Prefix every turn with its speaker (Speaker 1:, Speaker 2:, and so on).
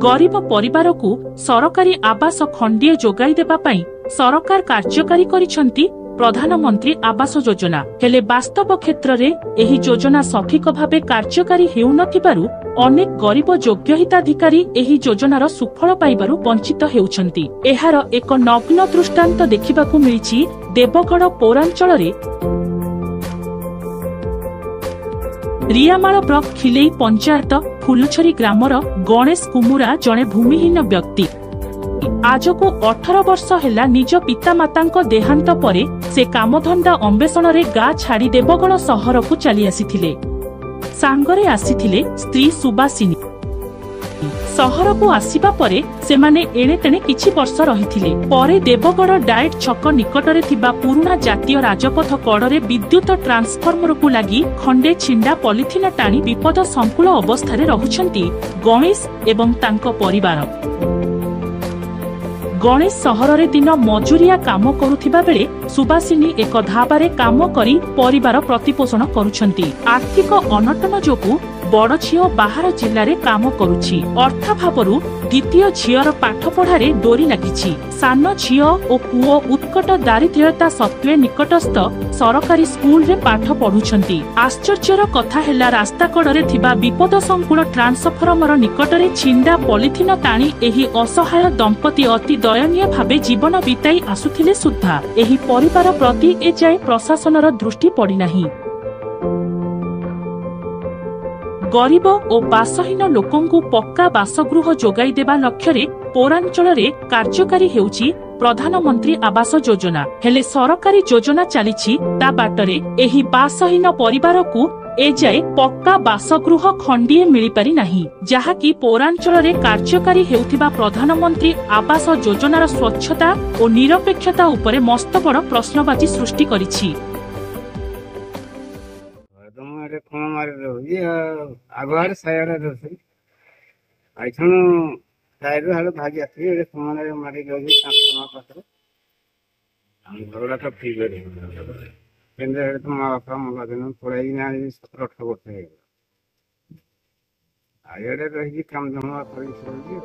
Speaker 1: गरीब परिवार को सरकारी आवास खंडीय जोगाई देबा पई सरकार कार्यकारी करिसंती प्रधानमंत्री आवास योजना। हेले वास्तव क्षेत्र रे एही योजना सठिक भावे कार्यकारी हेउनथिबारु अनेक गरीब योग्य हिताधिकारी एही योजनार सुफल पाइबारु वंचित हेउछंती। एहार एक नग्न दृष्टांत देखिबाकू मिलिछि देवगढ़ पौरांचल रे। रियामाल ब्लॉक खिलेई पंचायत फुलछरी ग्रामर गणेश कुमुरा जड़े भूमिहीन व्यक्ति। आज को 18 वर्ष हेला निज पिता मातांको देहांत परे से कामधंदा अन्वेषण रे गाँ छाड़ी देवगढ़ सहर को चली आसीथिले। सांगरे आसीथिले स्त्री सुबासिनी। सहर को आसीबा परे सेमाने एणे तेणे किछि वर्ष रहिथिले। परे देवगढ़ डाएट छक निकटरे थिबा पुराना जातीय राजपथ कड़रे विद्युत ट्रांसफॉर्मर को लगी खंडे छिंडा पॉलिथिन टाणी विपद संकुल अवस्था रहुछंती गणेश एवं तांको परिवार। गणेश सहर रे दिन मजूरिया काम करुथिबा बेले सुबासिनी एक धाबारे काम करी परिवार प्रतिपोषण करुछंती। आर्थिक अनटन जोगु बड़ झियो बाहर जिल्ला रे काम करुछि। अर्थाभावरु द्वितीय झियर पाठ पढ़ारे डोरी लागिछि। सान झियो ओ पुओ उत्कट दारिद्र्यता सत्वे निकटस्थ सरकारी स्कूल रे पाठ पढ़ुछंती। आश्चर्यर कथा हेला रास्ता कड़रे थिबा विपद संकुल ट्रांसफॉर्मर निकटरे छिंडा पॉलिथिन टाणी एही असहाय दंपति अति दयनीय भावे जीवन बिताई आसुथिले सुद्धा एही परिवार प्रति एजाए प्रशासनर दृष्टि पड़ी नाही। गरीब और बासहीन लोकंकु पक्का बासगृह जोगाई देबा लक्ष्य रे पौरांचल रे कार्यकारी हेउची प्रधानमंत्री आवास योजना। हेले सरकारी योजना चलीछि ता बाटरे एही बासहीन परिवार को एजाए पक्का बासगृह खंडीए मिली पारि नाही, जहा कि पौरांचल रे कार्यकारी हेउथिबा प्रधानमंत्री आवास योजनार स्वच्छता और निरपेक्षता उपरे मस्त बड़ प्रश्नबाची सृष्टि करिछि।
Speaker 2: आगुआर साइड रोसे आइथन साइड हाल भागी आथि ए समाने मारी गई तामा पात्र हम घरडा तो ठीक है केंद्र हेड तो मां बापा मला दिन पढ़ाई ना 17-18 वर्ष है आयडे रही काम जमा करी छोड़ी